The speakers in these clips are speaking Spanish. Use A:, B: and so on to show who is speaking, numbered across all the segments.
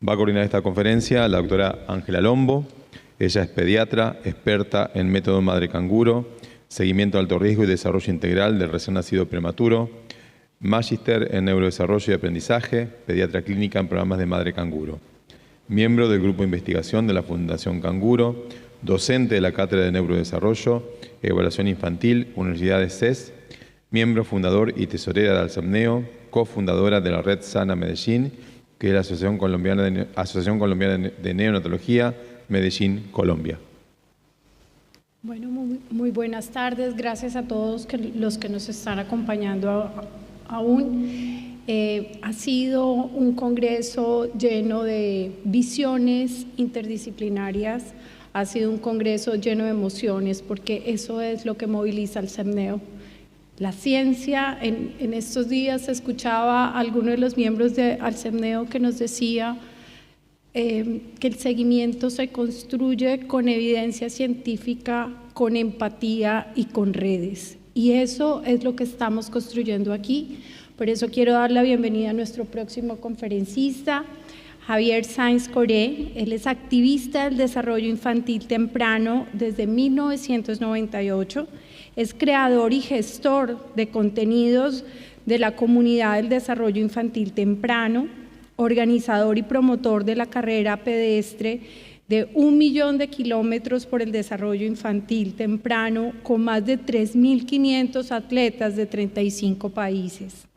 A: Va a coordinar esta conferencia la doctora Ángela Lombo. Ella es pediatra, experta en método madre canguro, seguimiento de alto riesgo y desarrollo integral del recién nacido prematuro, magíster en neurodesarrollo y aprendizaje, pediatra clínica en programas de madre canguro. Miembro del grupo de investigación de la Fundación Canguro, docente de la Cátedra de Neurodesarrollo, Evaluación Infantil, Universidad de CES, miembro fundador y tesorera de Alcemneo, cofundadora de la Red Sana Medellín, que es la Asociación Colombiana de Neonatología, Medellín, Colombia.
B: Bueno, muy buenas tardes. Gracias a todos los que nos están acompañando aún. Ha sido un congreso lleno de visiones interdisciplinarias, ha sido un congreso lleno de emociones, porque eso es lo que moviliza al CEMNEO. La ciencia, en estos días escuchaba a alguno de los miembros de Alcemneo que nos decía que el seguimiento se construye con evidencia científica, con empatía y con redes. Y eso es lo que estamos construyendo aquí. Por eso quiero dar la bienvenida a nuestro próximo conferencista, Javier Sáenz Coré. Él es activista del desarrollo infantil temprano desde 1998. Es creador y gestor de contenidos de la comunidad del desarrollo infantil temprano, organizador y promotor de la carrera pedestre de 1 millón de kilómetros por el desarrollo infantil temprano, con más de 3.500 atletas de 35 países.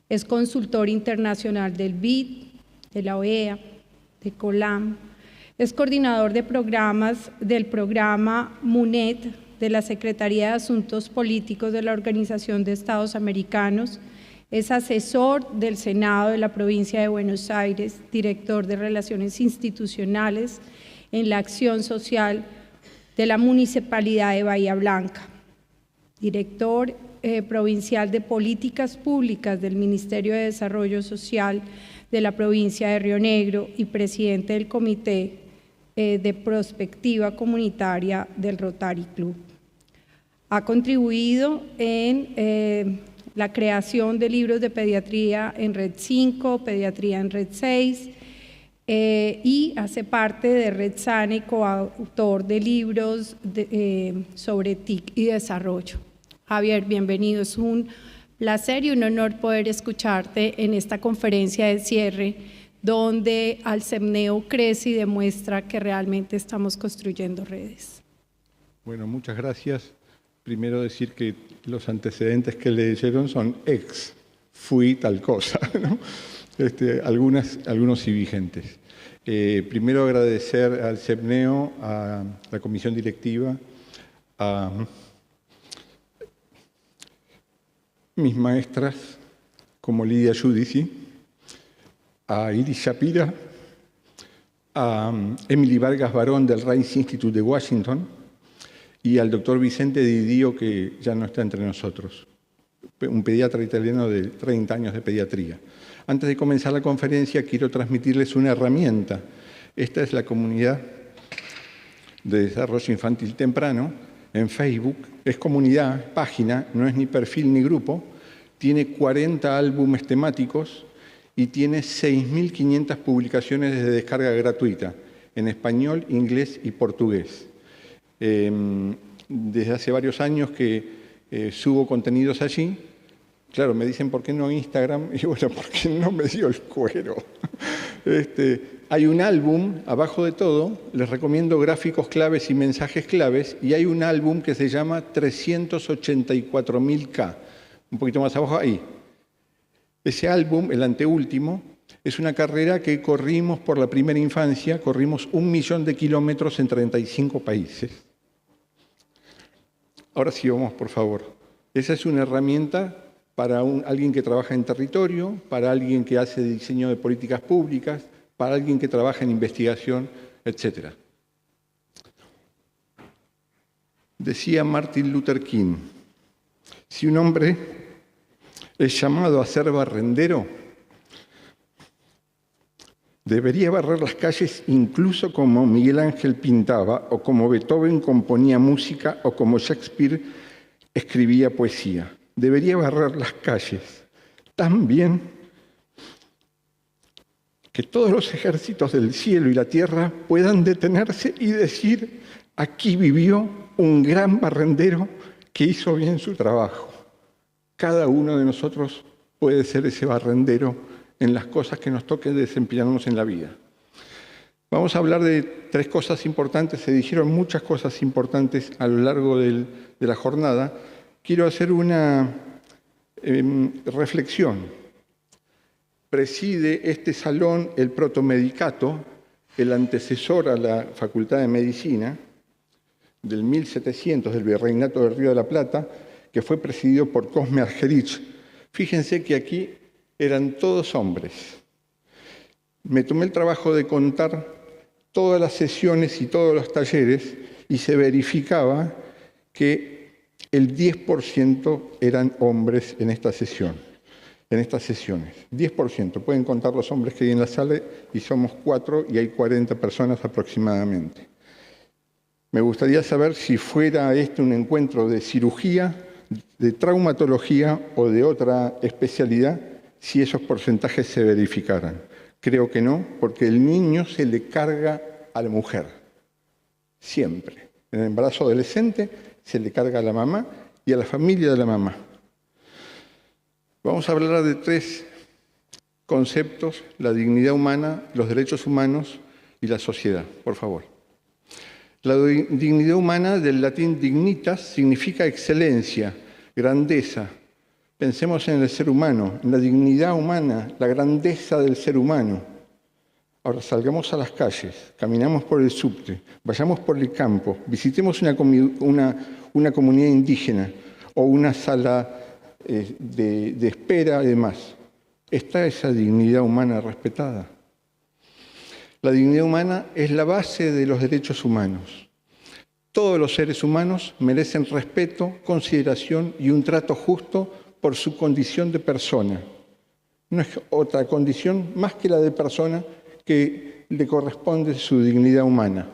B: Es consultor internacional del BID, de la OEA, de COLAM. Es coordinador de programas del programa MUNET, de la Secretaría de Asuntos Políticos de la Organización de Estados Americanos, es asesor del Senado de la Provincia de Buenos Aires, director de Relaciones Institucionales en la Acción Social de la Municipalidad de Bahía Blanca, director provincial de Políticas Públicas del Ministerio de Desarrollo Social de la Provincia de Río Negro y presidente del Comité de Prospectiva Comunitaria del Rotary Club. Ha contribuido en la creación de libros de pediatría en Red 5, pediatría en Red 6, y hace parte de Red Sana y coautor de libros sobre TIC y desarrollo. Javier, bienvenido. Es un placer y un honor poder escucharte en esta conferencia de cierre, donde Alcemneo crece y demuestra que realmente estamos construyendo redes.
C: Bueno, muchas gracias. Primero decir que los antecedentes que leyeron son fui tal cosa, ¿no? Algunos sí vigentes. Primero agradecer al CEMNEO, a la comisión directiva, a mis maestras como Lidia Giudici, a Iris Shapira, a Emily Vargas Barón del Rice Institute de Washington, y al doctor Vicente Didio, que ya no está entre nosotros, un pediatra italiano de 30 años de pediatría. Antes de comenzar la conferencia, quiero transmitirles una herramienta. Esta es la comunidad de desarrollo infantil temprano en Facebook. Es comunidad, página, no es ni perfil ni grupo. Tiene 40 álbumes temáticos y tiene 6.500 publicaciones de descarga gratuita en español, inglés y portugués. Desde hace varios años que subo contenidos allí. Claro, me dicen, ¿por qué no Instagram? Y bueno, porque no me dio el cuero. Hay un álbum, abajo de todo, les recomiendo gráficos claves y mensajes claves, y hay un álbum que se llama 384.000K, un poquito más abajo, ahí. Ese álbum, el anteúltimo, es una carrera que corrimos por la primera infancia, corrimos 1 millón de kilómetros en 35 países. Ahora sí, vamos, por favor. Esa es una herramienta para alguien que trabaja en territorio, para alguien que hace diseño de políticas públicas, para alguien que trabaja en investigación, etc. Decía Martin Luther King, si un hombre es llamado a ser barrendero, debería barrer las calles incluso como Miguel Ángel pintaba, o como Beethoven componía música, o como Shakespeare escribía poesía. Debería barrer las calles tan bien que todos los ejércitos del cielo y la tierra puedan detenerse y decir: aquí vivió un gran barrendero que hizo bien su trabajo. Cada uno de nosotros puede ser ese barrendero en las cosas que nos toquen desempeñarnos en la vida. Vamos a hablar de 3 cosas importantes. Se dijeron muchas cosas importantes a lo largo de la jornada. Quiero hacer una reflexión. Preside este salón el protomedicato, el antecesor a la Facultad de Medicina, del 1700, del Virreinato del Río de la Plata, que fue presidido por Cosme Argerich. Fíjense que aquí eran todos hombres. Me tomé el trabajo de contar todas las sesiones y todos los talleres y se verificaba que el 10% eran hombres en esta sesión, en estas sesiones. 10%. Pueden contar los hombres que hay en la sala y somos 4 y hay 40 personas aproximadamente. Me gustaría saber si fuera este un encuentro de cirugía, de traumatología o de otra especialidad, si esos porcentajes se verificaran. Creo que no, porque el niño se le carga a la mujer, siempre. En el embarazo adolescente se le carga a la mamá y a la familia de la mamá. Vamos a hablar de 3 conceptos: la dignidad humana, los derechos humanos y la sociedad, por favor. La dignidad humana, del latín dignitas, significa excelencia, grandeza. Pensemos en el ser humano, en la dignidad humana, la grandeza del ser humano. Ahora salgamos a las calles, caminamos por el subte, vayamos por el campo, visitemos una comunidad indígena o una sala de espera y demás. ¿Está esa dignidad humana respetada? La dignidad humana es la base de los derechos humanos. Todos los seres humanos merecen respeto, consideración y un trato justo por su condición de persona. No es otra condición más que la de persona que le corresponde su dignidad humana.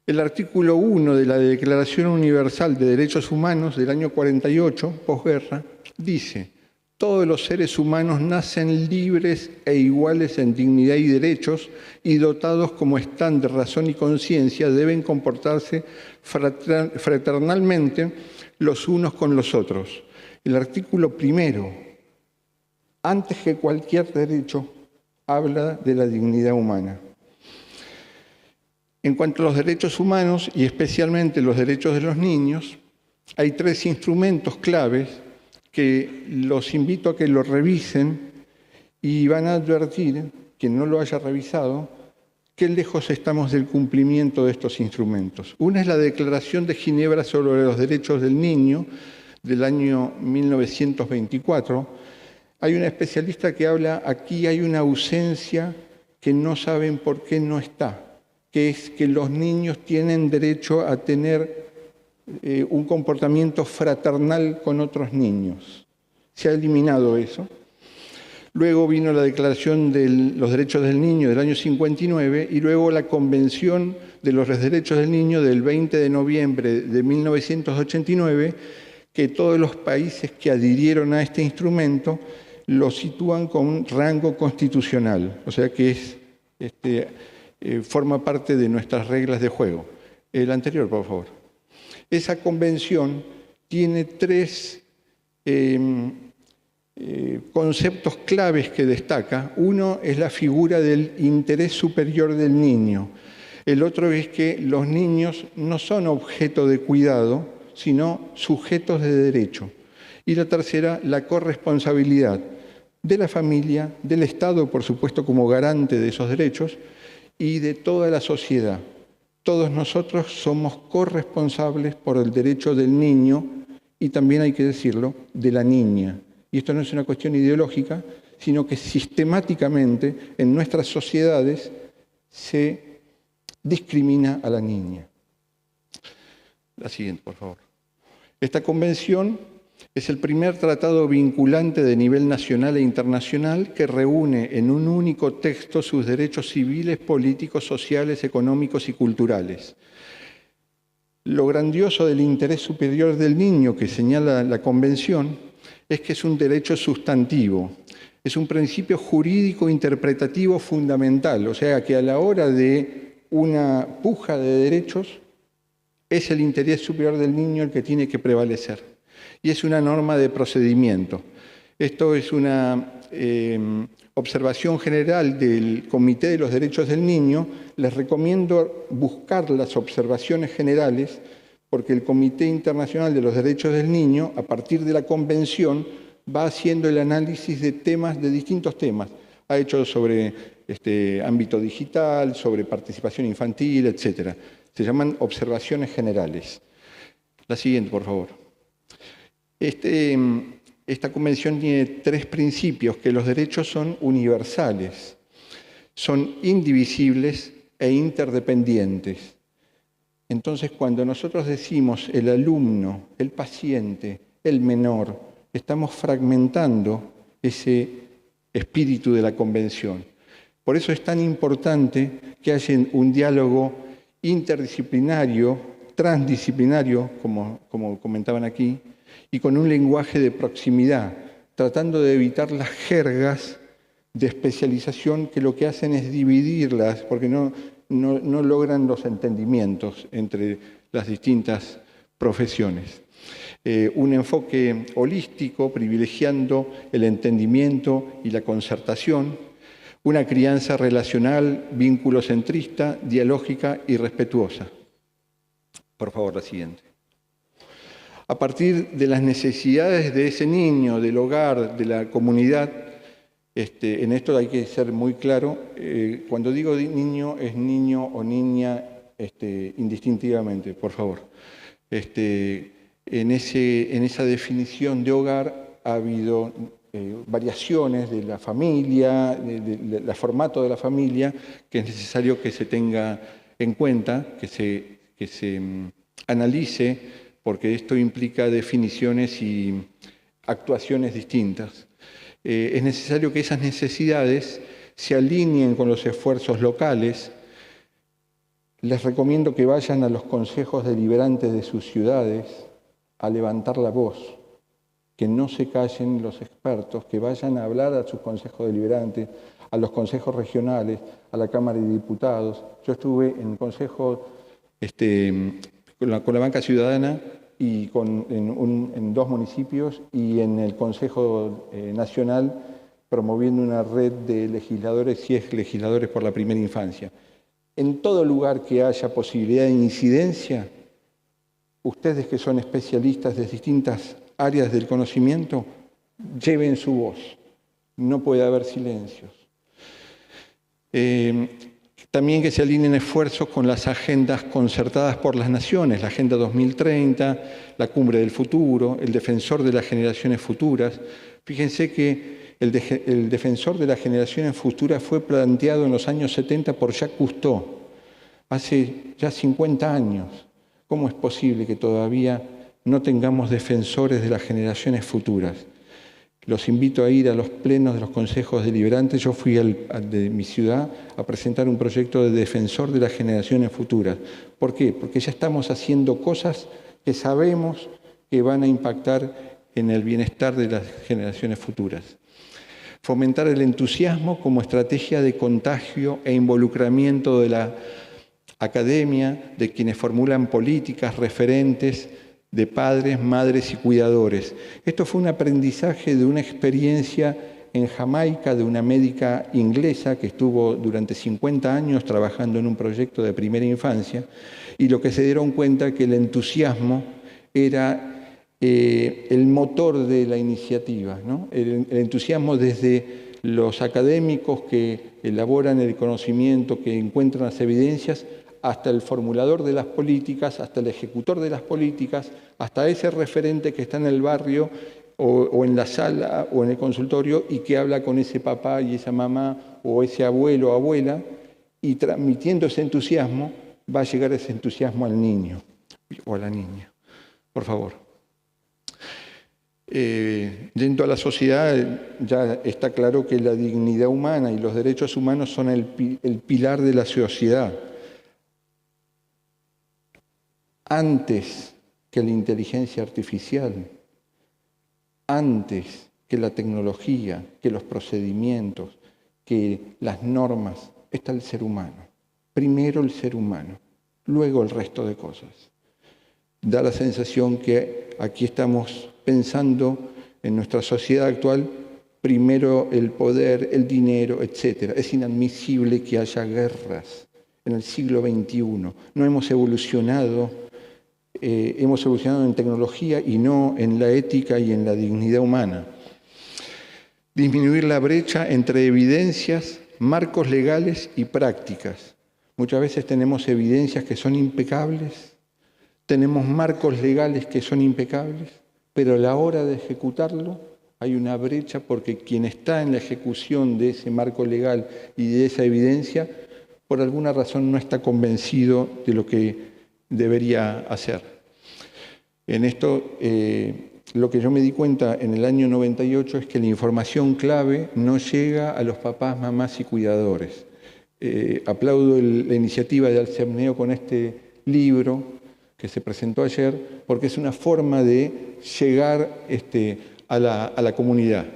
C: El artículo 1 de la Declaración Universal de Derechos Humanos del año 48, posguerra, dice: todos los seres humanos nacen libres e iguales en dignidad y derechos, y dotados como están de razón y conciencia, deben comportarse fraternalmente los unos con los otros. El artículo 1, antes que cualquier derecho, habla de la dignidad humana. En cuanto a los derechos humanos, y especialmente los derechos de los niños, hay 3 instrumentos claves que los invito a que lo revisen y van a advertir, quien no lo haya revisado, qué lejos estamos del cumplimiento de estos instrumentos. Una es la Declaración de Ginebra sobre los Derechos del Niño, del año 1924. Hay una especialista que habla: aquí hay una ausencia que no saben por qué no está, que es que los niños tienen derecho a tener un comportamiento fraternal con otros niños. Se ha eliminado eso. Luego vino la Declaración de los Derechos del Niño del año 59 y luego la Convención de los Derechos del Niño del 20 de noviembre de 1989, que todos los países que adhirieron a este instrumento lo sitúan con un rango constitucional, o sea que forma parte de nuestras reglas de juego. El anterior, por favor. Esa convención tiene 3 conceptos claves que destaca. Uno es la figura del interés superior del niño. El otro es que los niños no son objeto de cuidado, sino sujetos de derecho. Y la tercera, la corresponsabilidad de la familia, del Estado, por supuesto, como garante de esos derechos, y de toda la sociedad. Todos nosotros somos corresponsables por el derecho del niño y también, hay que decirlo, de la niña. Y esto no es una cuestión ideológica, sino que sistemáticamente en nuestras sociedades se discrimina a la niña. La siguiente, por favor. Esta convención es el primer tratado vinculante de nivel nacional e internacional que reúne en un único texto sus derechos civiles, políticos, sociales, económicos y culturales. Lo grandioso del interés superior del niño que señala la Convención es que es un derecho sustantivo. Es un principio jurídico interpretativo fundamental, o sea que a la hora de una puja de derechos es el interés superior del niño el que tiene que prevalecer. Y es una norma de procedimiento. Esto es una observación general del Comité de los Derechos del Niño. Les recomiendo buscar las observaciones generales porque el Comité Internacional de los Derechos del Niño, a partir de la Convención, va haciendo el análisis de temas, de distintos temas. Ha hecho sobre ámbito digital, sobre participación infantil, etc. Se llaman observaciones generales. La siguiente, por favor. Esta convención tiene 3 principios, que los derechos son universales, son indivisibles e interdependientes. Entonces, cuando nosotros decimos el alumno, el paciente, el menor, estamos fragmentando ese espíritu de la convención. Por eso es tan importante que haya un diálogo interdisciplinario, transdisciplinario, como comentaban aquí, y con un lenguaje de proximidad, tratando de evitar las jergas de especialización que lo que hacen es dividirlas, porque no logran los entendimientos entre las distintas profesiones. Un enfoque holístico, privilegiando el entendimiento y la concertación, una crianza relacional, vínculocentrista, dialógica y respetuosa. Por favor, la siguiente. A partir de las necesidades de ese niño, del hogar, de la comunidad, en esto hay que ser muy claro, cuando digo niño, es niño o niña indistintivamente, por favor. En esa definición de hogar ha habido variaciones de la familia, del formato de la familia, que es necesario que se tenga en cuenta, que se analice, porque esto implica definiciones y actuaciones distintas. Es necesario que esas necesidades se alineen con los esfuerzos locales. Les recomiendo que vayan a los consejos deliberantes de sus ciudades a levantar la voz, que no se callen los expertos, que vayan a hablar a sus consejos deliberantes, a los consejos regionales, a la Cámara de Diputados. Yo estuve en consejo con la banca ciudadana y en 2 municipios y en el Consejo Nacional promoviendo una red de legisladores y exlegisladores por la primera infancia. En todo lugar que haya posibilidad de incidencia, ustedes que son especialistas de distintas áreas del conocimiento, lleven su voz. No puede haber silencios. También que se alineen esfuerzos con las agendas concertadas por las naciones, la Agenda 2030, la Cumbre del Futuro, el Defensor de las Generaciones Futuras. Fíjense que el Defensor de las Generaciones Futuras fue planteado en los años 70 por Jacques Cousteau, hace ya 50 años. ¿Cómo es posible que todavía no tengamos defensores de las generaciones futuras? Los invito a ir a los plenos de los consejos deliberantes. Yo fui de mi ciudad a presentar un proyecto de defensor de las generaciones futuras. ¿Por qué? Porque ya estamos haciendo cosas que sabemos que van a impactar en el bienestar de las generaciones futuras. Fomentar el entusiasmo como estrategia de contagio e involucramiento de la academia, de quienes formulan políticas referentes, de padres, madres y cuidadores. Esto fue un aprendizaje de una experiencia en Jamaica de una médica inglesa que estuvo durante 50 años trabajando en un proyecto de primera infancia, y lo que se dieron cuenta que el entusiasmo era el motor de la iniciativa, ¿no? El entusiasmo desde los académicos que elaboran el conocimiento, que encuentran las evidencias, hasta el formulador de las políticas, hasta el ejecutor de las políticas, hasta ese referente que está en el barrio o en la sala o en el consultorio y que habla con ese papá y esa mamá o ese abuelo o abuela, y transmitiendo ese entusiasmo va a llegar ese entusiasmo al niño o a la niña. Por favor. Yendo a la sociedad, ya está claro que la dignidad humana y los derechos humanos son el pilar de la sociedad. Antes que la inteligencia artificial, antes que la tecnología, que los procedimientos, que las normas, está el ser humano. Primero el ser humano, luego el resto de cosas. Da la sensación que aquí estamos pensando en nuestra sociedad actual, primero el poder, el dinero, etc. Es inadmisible que haya guerras en el siglo XXI. No hemos evolucionado en tecnología y no en la ética y en la dignidad humana. Disminuir la brecha entre evidencias, marcos legales y prácticas. Muchas veces tenemos evidencias que son impecables, tenemos marcos legales que son impecables, pero a la hora de ejecutarlo hay una brecha porque quien está en la ejecución de ese marco legal y de esa evidencia, por alguna razón no está convencido de lo que debería hacer. En esto, lo que yo me di cuenta en el año 98 es que la información clave no llega a los papás, mamás y cuidadores. Aplaudo la iniciativa de Alcemneo con este libro que se presentó ayer, porque es una forma de llegar a la comunidad.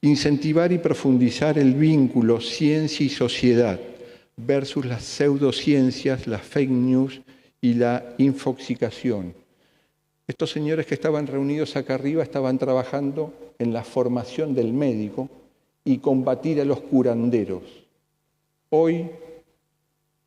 C: Incentivar y profundizar el vínculo ciencia y sociedad versus las pseudociencias, las fake news y la infoxicación. Estos señores que estaban reunidos acá arriba estaban trabajando en la formación del médico y combatir a los curanderos. Hoy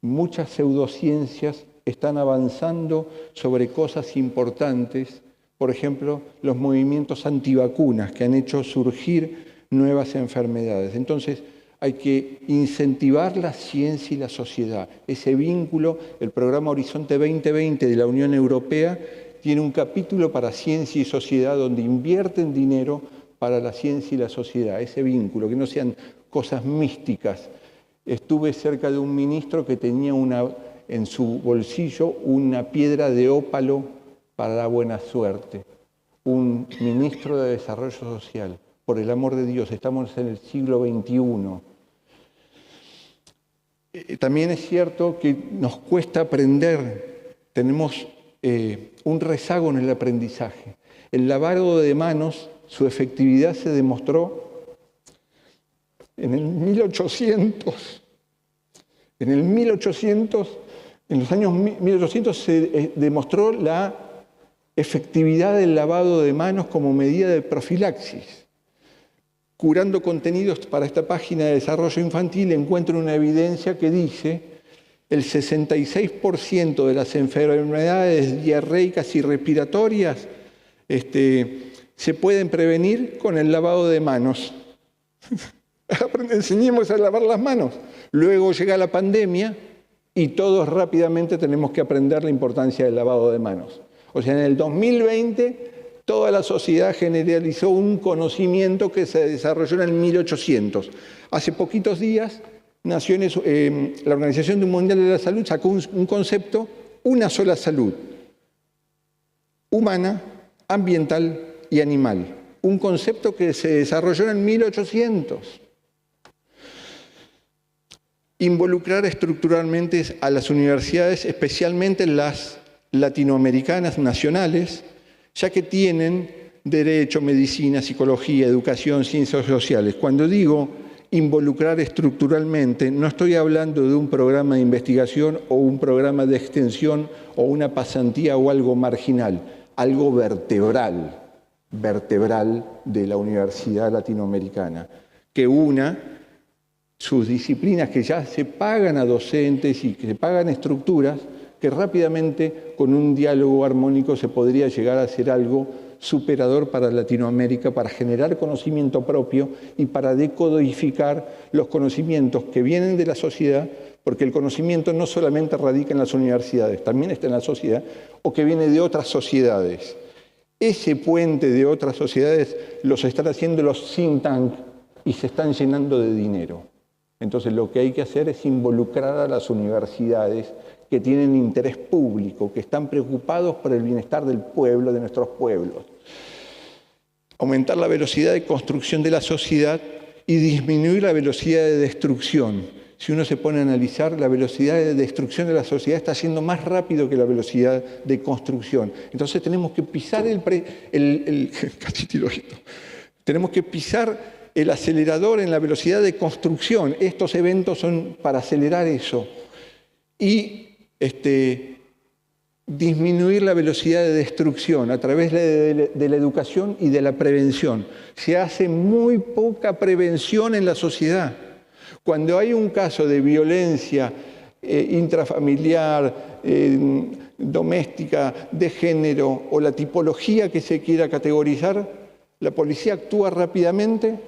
C: muchas pseudociencias están avanzando sobre cosas importantes, por ejemplo, los movimientos antivacunas que han hecho surgir nuevas enfermedades. Entonces, hay que incentivar la ciencia y la sociedad. Ese vínculo, el programa Horizonte 2020 de la Unión Europea tiene un capítulo para ciencia y sociedad donde invierten dinero para la ciencia y la sociedad. Ese vínculo, que no sean cosas místicas. Estuve cerca de un ministro que tenía en su bolsillo una piedra de ópalo para la buena suerte. Un ministro de Desarrollo Social. Por el amor de Dios, estamos en el siglo XXI. También es cierto que nos cuesta aprender. Tenemos un rezago en el aprendizaje. El lavado de manos, su efectividad se demostró en el 1800. En los años 1800 se demostró la efectividad del lavado de manos como medida de profilaxis. Curando contenidos para esta página de desarrollo infantil encuentro una evidencia que dice el 66% de las enfermedades diarreicas y respiratorias se pueden prevenir con el lavado de manos. Enseñemos a lavar las manos. Luego llega la pandemia y todos rápidamente tenemos que aprender la importancia del lavado de manos. O sea, en el 2020 toda la sociedad generalizó un conocimiento que se desarrolló en el 1800. Hace poquitos días, la Organización Mundial de la Salud sacó un concepto, una sola salud, humana, ambiental y animal. Un concepto que se desarrolló en el 1800. Involucrar estructuralmente a las universidades, especialmente las latinoamericanas nacionales, ya que tienen derecho, medicina, psicología, educación, ciencias sociales. Cuando digo involucrar estructuralmente, no estoy hablando de un programa de investigación o un programa de extensión o una pasantía o algo marginal, algo vertebral de la universidad latinoamericana, que una sus disciplinas que ya se pagan a docentes y que se pagan estructuras, que rápidamente con un diálogo armónico se podría llegar a hacer algo superador para Latinoamérica, para generar conocimiento propio y para decodificar los conocimientos que vienen de la sociedad, porque el conocimiento no solamente radica en las universidades, también está en la sociedad, o que viene de otras sociedades. Ese puente de otras sociedades los están haciendo los think tank y se están llenando de dinero. Entonces lo que hay que hacer es involucrar a las universidades que tienen interés público, que están preocupados por el bienestar del pueblo, de nuestros pueblos. Aumentar la velocidad de construcción de la sociedad y disminuir la velocidad de destrucción. Si uno se pone a analizar, la velocidad de destrucción de la sociedad está yendo más rápido que la velocidad de construcción. Entonces tenemos que pisar Tenemos que pisar el acelerador en la velocidad de construcción. Estos eventos son para acelerar eso. Y disminuir la velocidad de destrucción a través de la educación y de la prevención. Se hace muy poca prevención en la sociedad. Cuando hay un caso de violencia intrafamiliar, doméstica, de género o la tipología que se quiera categorizar, la policía actúa rápidamente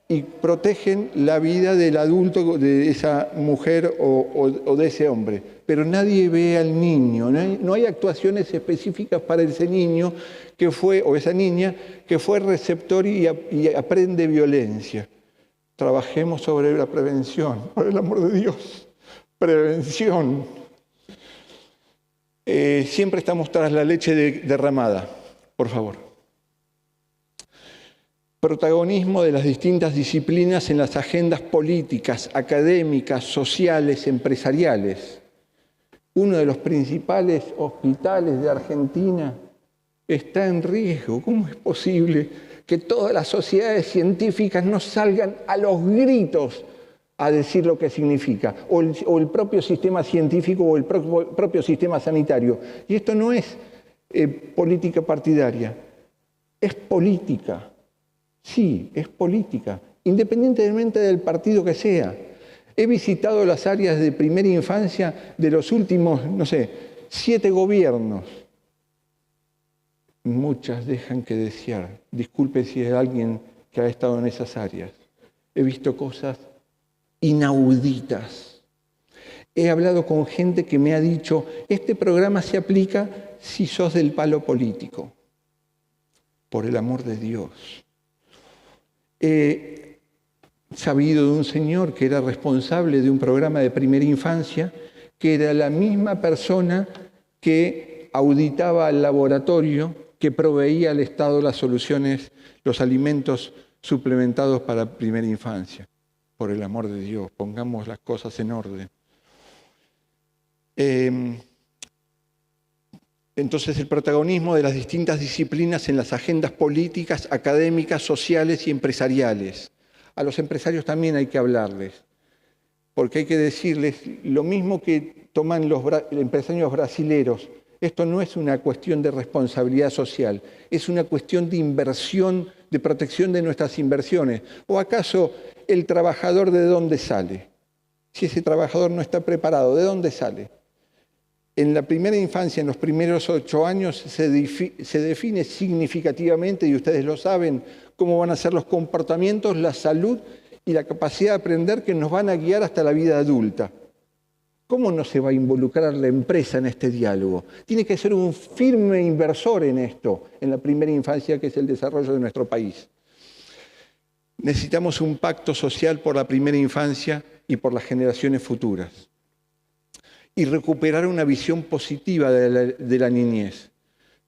C: y protegen la vida del adulto, de esa mujer o de ese hombre. Pero nadie ve al niño, no hay actuaciones específicas para ese niño que fue, o esa niña que fue receptor y aprende violencia. Trabajemos sobre la prevención, por el amor de Dios. Prevención. Siempre estamos tras la leche derramada, por favor. Protagonismo de las distintas disciplinas en las agendas políticas, académicas, sociales, empresariales. Uno de los principales hospitales de Argentina está en riesgo. ¿Cómo es posible que todas las sociedades científicas no salgan a los gritos a decir lo que significa? O el propio sistema científico o el propio sistema sanitario. Y esto no es política partidaria, es política. Sí, es política, independientemente del partido que sea. He visitado las áreas de primera infancia de los últimos, 7 gobiernos. Muchas dejan que desear. Disculpe si hay alguien que ha estado en esas áreas. He visto cosas inauditas. He hablado con gente que me ha dicho, este programa se aplica si sos del palo político. Por el amor de Dios. He sabido de un señor que era responsable de un programa de primera infancia, que era la misma persona que auditaba al laboratorio que proveía al Estado las soluciones, los alimentos suplementados para primera infancia. Por el amor de Dios, pongamos las cosas en orden. Entonces, el protagonismo de las distintas disciplinas en las agendas políticas, académicas, sociales y empresariales. A los empresarios también hay que hablarles, porque hay que decirles lo mismo que toman los empresarios brasileros. Esto no es una cuestión de responsabilidad social, es una cuestión de inversión, de protección de nuestras inversiones. ¿O acaso el trabajador de dónde sale? Si ese trabajador no está preparado, ¿de dónde sale? En la primera infancia, en los primeros 8 años, se define significativamente, y ustedes lo saben, cómo van a ser los comportamientos, la salud y la capacidad de aprender que nos van a guiar hasta la vida adulta. ¿Cómo no se va a involucrar la empresa en este diálogo? Tiene que ser un firme inversor en esto, en la primera infancia, que es el desarrollo de nuestro país. Necesitamos un pacto social por la primera infancia y por las generaciones futuras. Y recuperar una visión positiva de la niñez.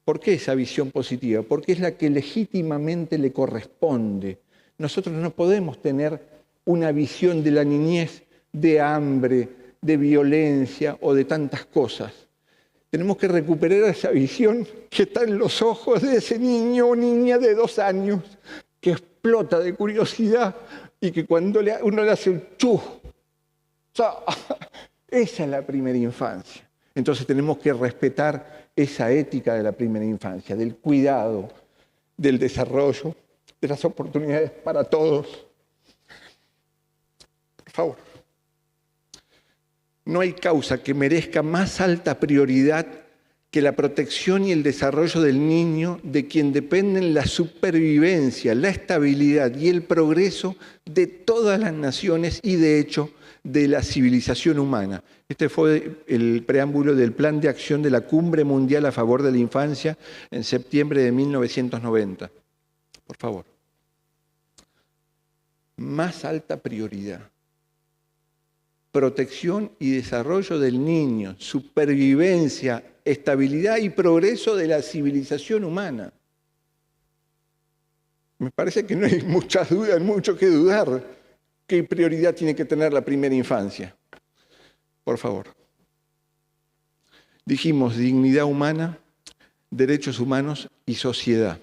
C: ¿Por qué esa visión positiva? Porque es la que legítimamente le corresponde. Nosotros no podemos tener una visión de la niñez de hambre, de violencia o de tantas cosas. Tenemos que recuperar esa visión que está en los ojos de ese niño o niña de 2 años que explota de curiosidad y que cuando uno le hace el ¡chu! Esa es la primera infancia. Entonces tenemos que respetar esa ética de la primera infancia, del cuidado, del desarrollo, de las oportunidades para todos. Por favor. No hay causa que merezca más alta prioridad que la protección y el desarrollo del niño, de quien dependen la supervivencia, la estabilidad y el progreso de todas las naciones y, de hecho, de la civilización humana. Este fue el preámbulo del Plan de Acción de la Cumbre Mundial a favor de la Infancia en septiembre de 1990. Por favor. Más alta prioridad. Protección y desarrollo del niño, supervivencia, estabilidad y progreso de la civilización humana. Me parece que no hay muchas dudas, mucho que dudar. ¿Qué prioridad tiene que tener la primera infancia? Por favor. Dijimos dignidad humana, derechos humanos y sociedad.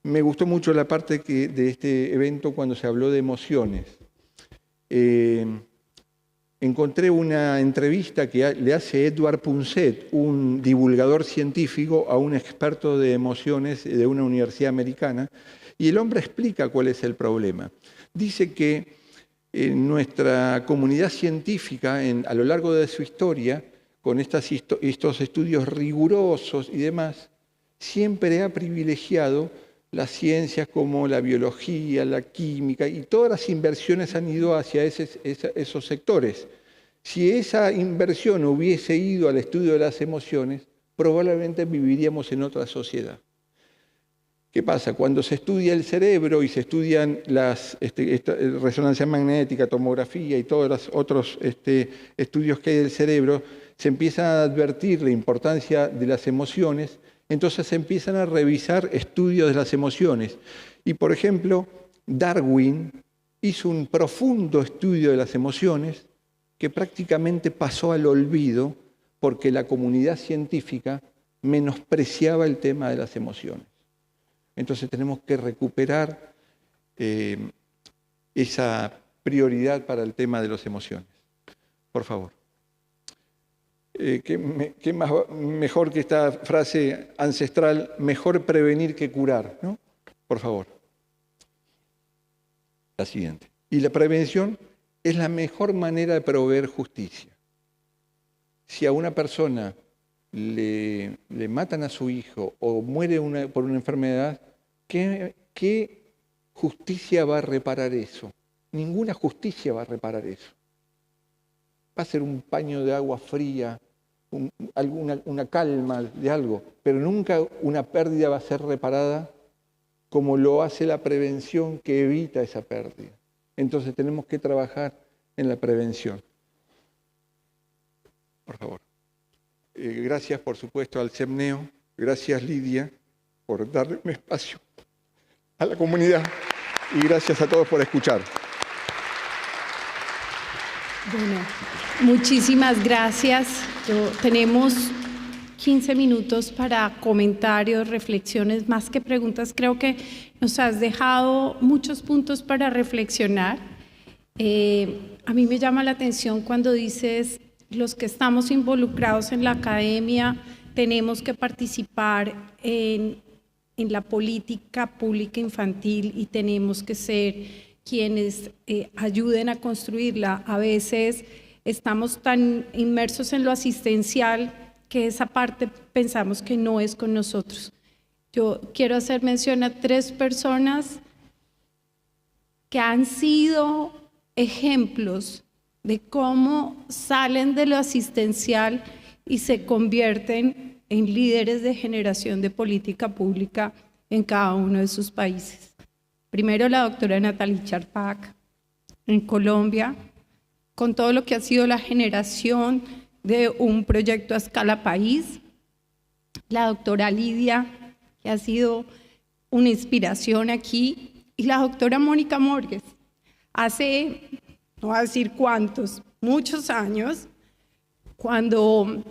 C: Me gustó mucho la parte de este evento cuando se habló de emociones. Encontré una entrevista que le hace Edward Punset, un divulgador científico, a un experto de emociones de una universidad americana, y el hombre explica cuál es el problema. Dice que en nuestra comunidad científica, a lo largo de su historia, con estos estudios rigurosos y demás, siempre ha privilegiado las ciencias como la biología, la química, y todas las inversiones han ido hacia esos sectores. Si esa inversión hubiese ido al estudio de las emociones, probablemente viviríamos en otra sociedad. ¿Qué pasa? Cuando se estudia el cerebro y se estudian las resonancia magnética, tomografía y todos los otros estudios que hay del cerebro, se empieza a advertir la importancia de las emociones. Entonces se empiezan a revisar estudios de las emociones. Y, por ejemplo, Darwin hizo un profundo estudio de las emociones que prácticamente pasó al olvido porque la comunidad científica menospreciaba el tema de las emociones. Entonces tenemos que recuperar esa prioridad para el tema de las emociones. Por favor. ¿Qué más mejor que esta frase ancestral? Mejor prevenir que curar, ¿no? Por favor. La siguiente. Y la prevención es la mejor manera de proveer justicia. Si a una persona le matan a su hijo o muere por una enfermedad, ¿qué justicia va a reparar eso? Ninguna justicia va a reparar eso. Va a ser un paño de agua fría, una calma de algo, pero nunca una pérdida va a ser reparada como lo hace la prevención que evita esa pérdida. Entonces tenemos que trabajar en la prevención. Por favor. Gracias, por supuesto, al CEMNEO. Gracias, Lidia, por darle un espacio a la comunidad. Y gracias a todos por escuchar.
B: Bueno, muchísimas gracias. Tenemos 15 minutos para comentarios, reflexiones, más que preguntas. Creo que nos has dejado muchos puntos para reflexionar. A mí me llama la atención cuando dices, los que estamos involucrados en la academia tenemos que participar en la política pública infantil y tenemos que ser quienes ayuden a construirla. A veces estamos tan inmersos en lo asistencial que esa parte pensamos que no es con nosotros. Yo quiero hacer mención a 3 personas que han sido ejemplos de cómo salen de lo asistencial y se convierten en líderes de generación de política pública en cada uno de sus países. Primero, la doctora Nathalie Charpak, en Colombia, con todo lo que ha sido la generación de un proyecto a escala país. La doctora Lidia, que ha sido una inspiración aquí, y la doctora Mónica Morgues. Hace, no voy a decir cuántos, muchos años, cuando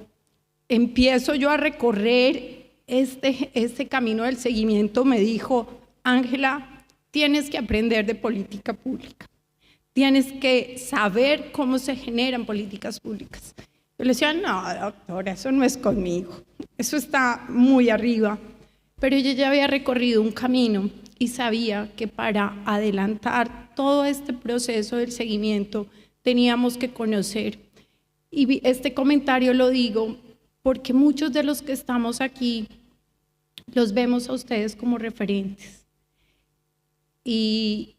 B: empiezo yo a recorrer este camino del seguimiento, me dijo, Ángela, tienes que aprender de política pública, tienes que saber cómo se generan políticas públicas. Yo le decía, no, doctora, eso no es conmigo, eso está muy arriba. Pero ella ya había recorrido un camino y sabía que para adelantar todo este proceso del seguimiento teníamos que conocer. Y este comentario lo digo porque muchos de los que estamos aquí los vemos a ustedes como referentes. Y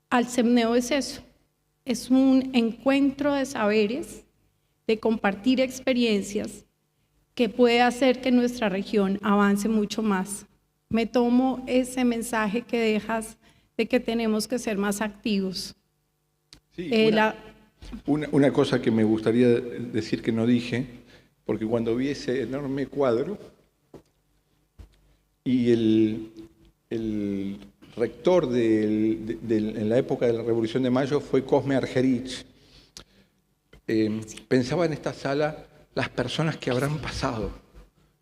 B: al CEMNEO es eso, es un encuentro de saberes, de compartir experiencias que puede hacer que nuestra región avance mucho más. Me tomo ese mensaje que dejas de que tenemos que ser más activos.
C: Sí, una cosa que me gustaría decir que no dije, porque cuando vi ese enorme cuadro y el rector en la época de la Revolución de Mayo fue Cosme Argerich, pensaba en esta sala las personas que habrán pasado,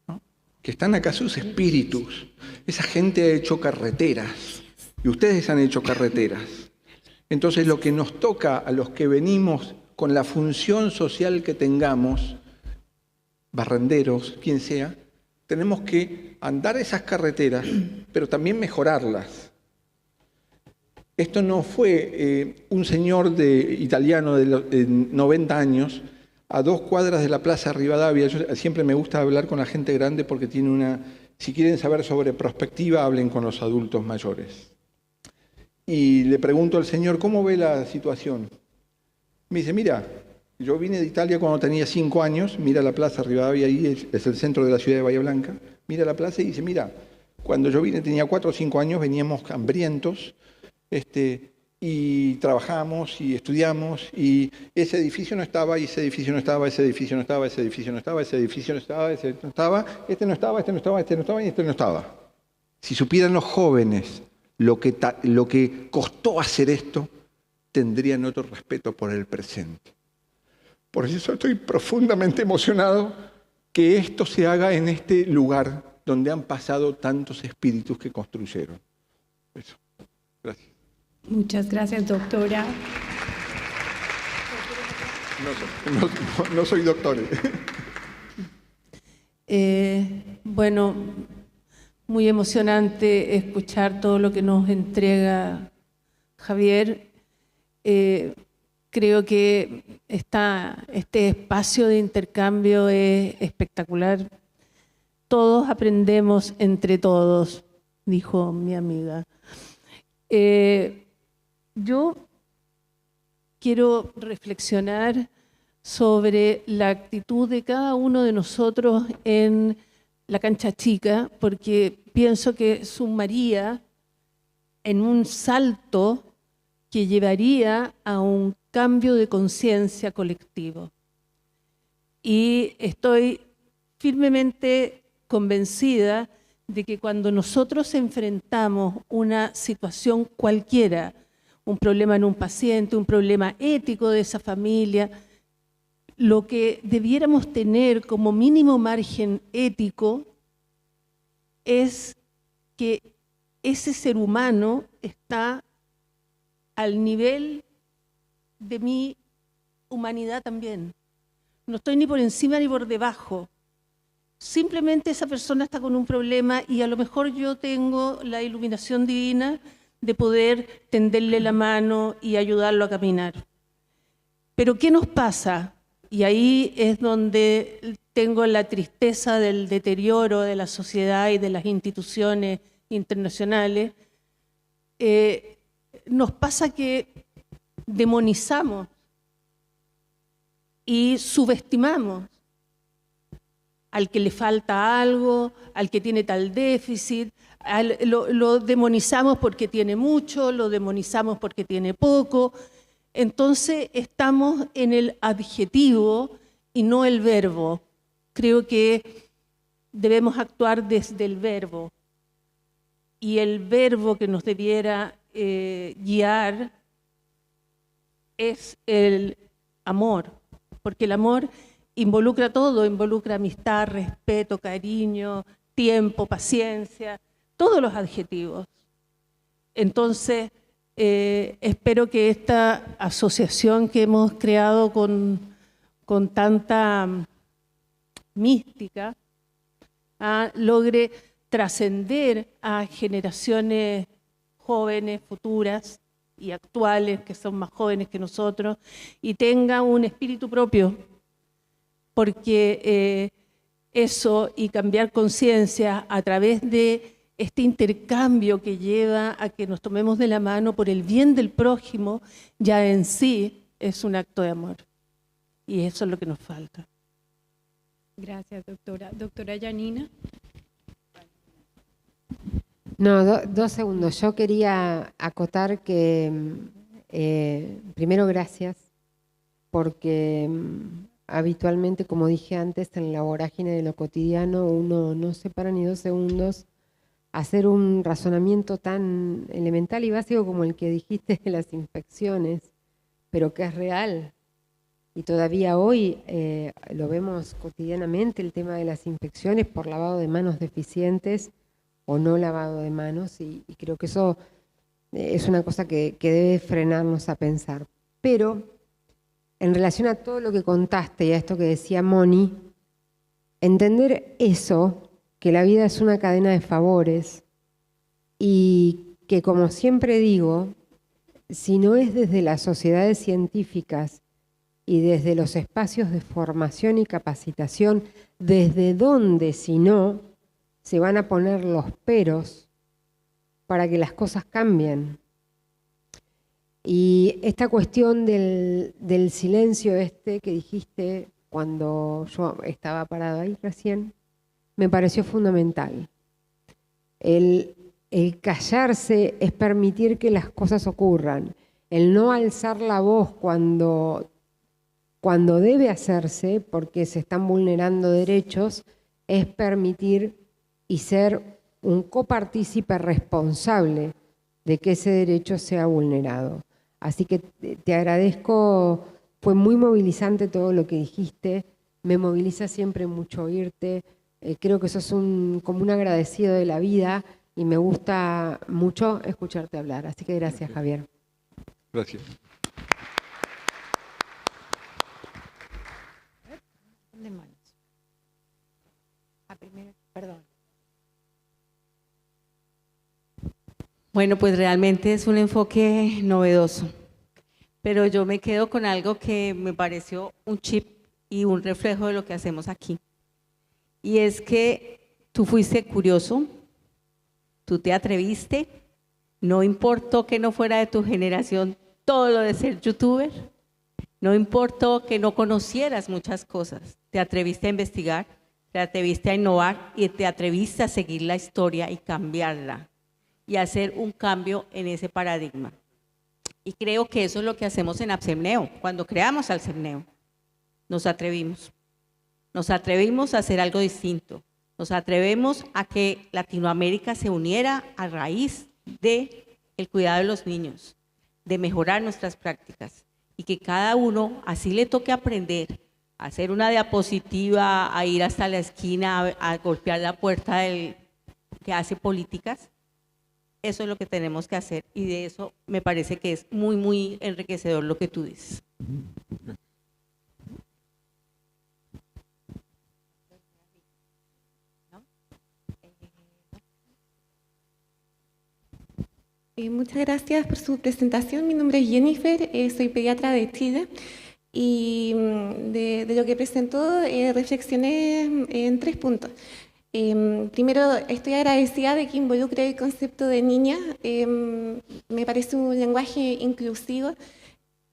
C: ¿no? que están acá sus espíritus. Esa gente ha hecho carreteras y ustedes han hecho carreteras. Entonces lo que nos toca a los que venimos con la función social que tengamos, barrenderos, quien sea, tenemos que andar esas carreteras, pero también mejorarlas. Esto no fue un señor italiano de 90 años a 2 cuadras de la Plaza Rivadavia. Yo siempre me gusta hablar con la gente grande porque tiene una... Si quieren saber sobre prospectiva, hablen con los adultos mayores. Y le pregunto al señor, ¿cómo ve la situación? Me dice, mira, yo vine de Italia cuando tenía 5 años, mira la Plaza Rivadavia ahí, es el centro de la ciudad de Bahía Blanca, mira la plaza y dice, mira, cuando yo vine tenía 4 o 5 años, veníamos hambrientos, y trabajamos y estudiamos, y ese edificio no estaba, y ese edificio no estaba, ese edificio no estaba, ese edificio no estaba, ese edificio no estaba, ese no estaba, este no estaba, este no estaba, este no estaba y este no estaba. Si supieran los jóvenes lo que costó hacer esto, tendrían otro respeto por el presente. Por eso estoy profundamente emocionado que esto se haga en este lugar donde han pasado tantos espíritus que construyeron. Eso. Gracias.
B: Muchas gracias, doctora.
C: No soy doctor.
D: Bueno, muy emocionante escuchar todo lo que nos entrega Javier. Creo que este espacio de intercambio es espectacular. Todos aprendemos entre todos, dijo mi amiga. Yo quiero reflexionar sobre la actitud de cada uno de nosotros en la cancha chica, porque pienso que sumaría en un salto que llevaría a un cambio de conciencia colectivo. Y estoy firmemente convencida de que cuando nosotros enfrentamos una situación cualquiera, un problema en un paciente, un problema ético de esa familia, lo que debiéramos tener como mínimo margen ético es que ese ser humano está al nivel de mi humanidad también. No estoy ni por encima ni por debajo. Simplemente esa persona está con un problema y a lo mejor yo tengo la iluminación divina de poder tenderle la mano y ayudarlo a caminar. Pero ¿qué nos pasa? Y ahí es donde tengo la tristeza del deterioro de la sociedad y de las instituciones internacionales. Nos pasa que demonizamos y subestimamos al que le falta algo, al que tiene tal déficit, lo demonizamos porque tiene mucho, lo demonizamos porque tiene poco. Entonces estamos en el adjetivo y no el verbo. Creo que debemos actuar desde el verbo. Y el verbo que nos debiera guiar es el amor, porque el amor involucra todo, involucra amistad, respeto, cariño, tiempo, paciencia, todos los adjetivos. Entonces, espero que esta asociación que hemos creado con tanta mística logre trascender a generaciones jóvenes, futuras y actuales, que son más jóvenes que nosotros, y tenga un espíritu propio, porque eso y cambiar conciencia a través de este intercambio que lleva a que nos tomemos de la mano por el bien del prójimo, ya en sí es un acto de amor. Y eso es lo que nos falta.
B: Gracias, doctora. Doctora Yanina.
E: No, 2 segundos. Yo quería acotar que, primero, gracias, porque habitualmente, como dije antes, en la vorágine de lo cotidiano, uno no se para ni 2 segundos a hacer un razonamiento tan elemental y básico como el que dijiste de las infecciones, pero que es real. y todavía hoy lo vemos cotidianamente, el tema de las infecciones por lavado de manos deficientes o no lavado de manos, y creo que eso es una cosa que debe frenarnos a pensar. Pero en relación a todo lo que contaste y a esto que decía Moni, entender eso, que la vida es una cadena de favores y que, como siempre digo, si no es desde las sociedades científicas y desde los espacios de formación y capacitación, desde donde, si no, se van a poner los peros para que las cosas cambien. Y esta cuestión del silencio que dijiste cuando yo estaba parado ahí recién, me pareció fundamental. El callarse es permitir que las cosas ocurran. El no alzar la voz cuando debe hacerse, porque se están vulnerando derechos, es permitir y ser un copartícipe responsable de que ese derecho sea vulnerado. Así que te agradezco, fue muy movilizante todo lo que dijiste, me moviliza siempre mucho oírte, creo que sos como un agradecido de la vida y me gusta mucho escucharte hablar. Así que gracias, Javier.
C: Gracias.
E: Perdón.
F: Bueno, pues realmente es un enfoque novedoso, pero yo me quedo con algo que me pareció un chip y un reflejo de lo que hacemos aquí. Y es que tú fuiste curioso, tú te atreviste, no importó que no fuera de tu generación todo lo de ser youtuber, no importó que no conocieras muchas cosas, te atreviste a investigar, te atreviste a innovar y te atreviste a seguir la historia y cambiarla y hacer un cambio en ese paradigma. Y creo que eso es lo que hacemos en ABCEMNEO. Cuando creamos ABCEMNEO, nos atrevimos a hacer algo distinto, nos atrevemos a que Latinoamérica se uniera a raíz del cuidado de los niños, de mejorar nuestras prácticas y que cada uno, así le toque aprender a hacer una diapositiva, a ir hasta la esquina, a golpear la puerta del que hace políticas. Eso es lo que tenemos que hacer y de eso me parece que es muy, muy enriquecedor lo que tú dices.
G: Muchas gracias por su presentación. Mi nombre es Jennifer, soy pediatra de Chile y de lo que presentó reflexioné en 3 puntos. Primero, estoy agradecida de que involucre el concepto de niña, me parece un lenguaje inclusivo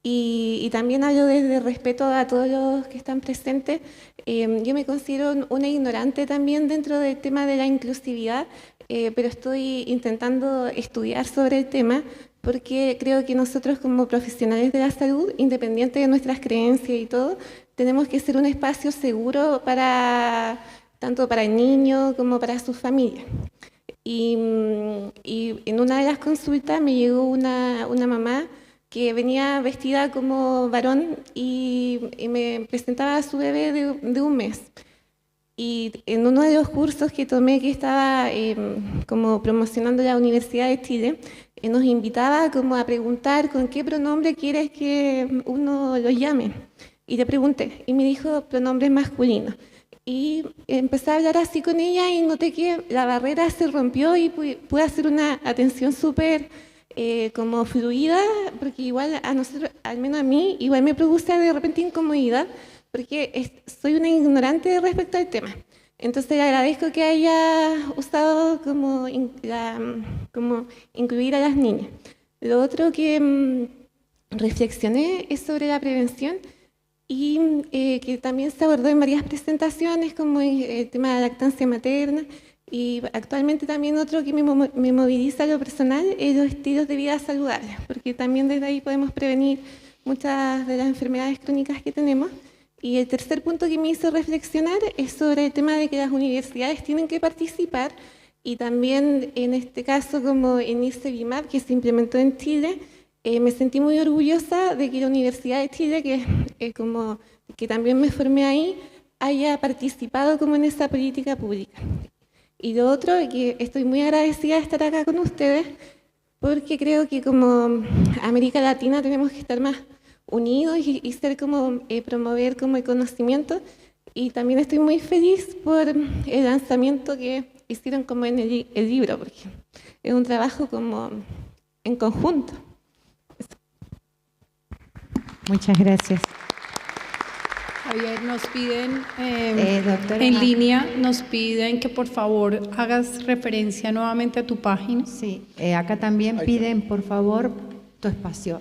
G: y también hablo desde respeto a todos los que están presentes. Yo me considero una ignorante también dentro del tema de la inclusividad, pero estoy intentando estudiar sobre el tema porque creo que nosotros como profesionales de la salud, independiente de nuestras creencias y todo, tenemos que ser un espacio seguro tanto para el niño como para su familia. Y en una de las consultas me llegó una mamá que venía vestida como varón y me presentaba a su bebé de 1 mes. Y en uno de los cursos que tomé, que estaba como promocionando la Universidad de Chile, nos invitaba como a preguntar con qué pronombre quieres que uno lo llame. Y le pregunté, y me dijo pronombres masculinos. Y empecé a hablar así con ella y noté que la barrera se rompió y pude hacer una atención súper como fluida, porque igual a nosotros, al menos a mí, igual me produce de repente incomodidad, porque soy una ignorante respecto al tema. Entonces le agradezco que haya usado como incluir a las niñas. Lo otro que reflexioné es sobre la prevención y que también se abordó en varias presentaciones, como el tema de la lactancia materna, y actualmente también otro que me moviliza a lo personal es los estilos de vida saludables, porque también desde ahí podemos prevenir muchas de las enfermedades crónicas que tenemos. Y el tercer punto que me hizo reflexionar es sobre el tema de que las universidades tienen que participar y también en este caso como en ICEBIMAP que se implementó en Chile, me sentí muy orgullosa de que la Universidad de Chile, que como que también me formé ahí, haya participado como en esta política pública. Y lo otro, que estoy muy agradecida de estar acá con ustedes, porque creo que como América Latina tenemos que estar más unidos y ser como, promover como el conocimiento. Y también estoy muy feliz por el lanzamiento que hicieron como en el libro, porque es un trabajo como en conjunto.
H: Muchas gracias.
B: Javier, nos piden
H: doctora,
B: en línea, nos piden que por favor hagas referencia nuevamente a tu página.
H: Sí, acá también piden por favor tu espacio.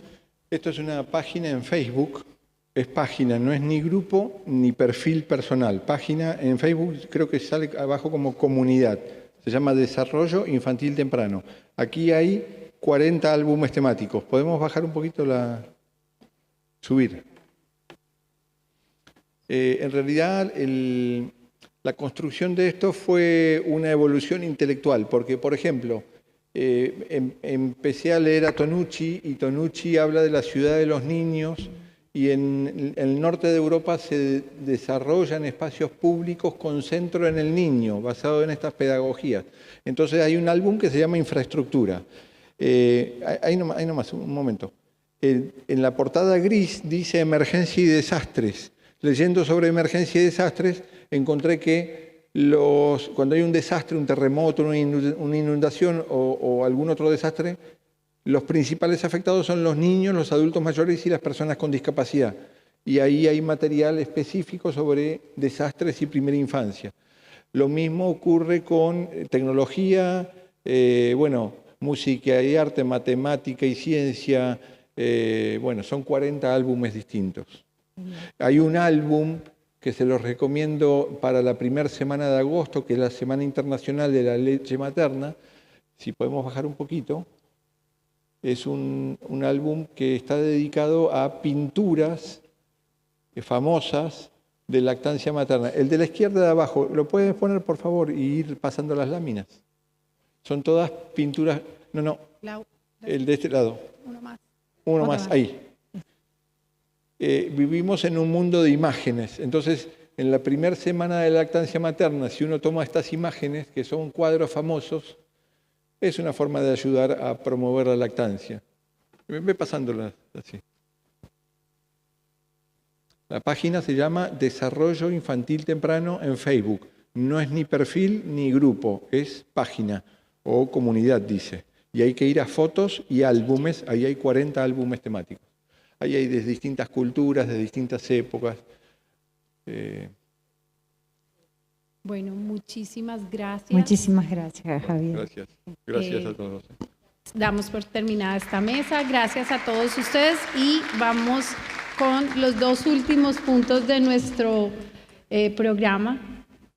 C: Esto es una página en Facebook. Es página, no es ni grupo ni perfil personal. Página en Facebook, creo que sale abajo como comunidad. Se llama Desarrollo Infantil Temprano. Aquí hay 40 álbumes temáticos. ¿Podemos bajar un poquito subir? En realidad, la construcción de esto fue una evolución intelectual, porque, por ejemplo, empecé a leer a Tonucci, y Tonucci habla de la ciudad de los niños, y en el norte de Europa se desarrollan espacios públicos con centro en el niño, basado en estas pedagogías. Entonces hay un álbum que se llama Infraestructura. Ahí nomás, un momento. En la portada gris dice Emergencia y Desastres. Leyendo sobre emergencia y desastres, encontré que cuando hay un desastre, un terremoto, una inundación o algún otro desastre, los principales afectados son los niños, los adultos mayores y las personas con discapacidad. Y ahí hay material específico sobre desastres y primera infancia. Lo mismo ocurre con tecnología, música y arte, matemática y ciencia. Son 40 álbumes distintos. Hay un álbum que se los recomiendo para la primera semana de agosto, que es la Semana Internacional de la Leche Materna. Si podemos bajar un poquito. Es un álbum que está dedicado a pinturas famosas de lactancia materna. El de la izquierda de abajo, ¿lo pueden poner por favor y ir pasando las láminas? Son todas pinturas... No. El de este lado. Uno más, ahí. Vivimos en un mundo de imágenes. Entonces, en la primera semana de lactancia materna, si uno toma estas imágenes, que son cuadros famosos, es una forma de ayudar a promover la lactancia. Ve pasándolas así. La página se llama Desarrollo Infantil Temprano en Facebook. No es ni perfil ni grupo, es página o comunidad, dice. Y hay que ir a fotos y álbumes. Ahí hay 40 álbumes temáticos. Ahí hay de distintas culturas, de distintas épocas.
B: Bueno, muchísimas gracias.
H: Muchísimas gracias, Javier.
C: Gracias a todos.
B: Damos por terminada esta mesa. Gracias a todos ustedes y vamos con los dos últimos puntos de nuestro programa.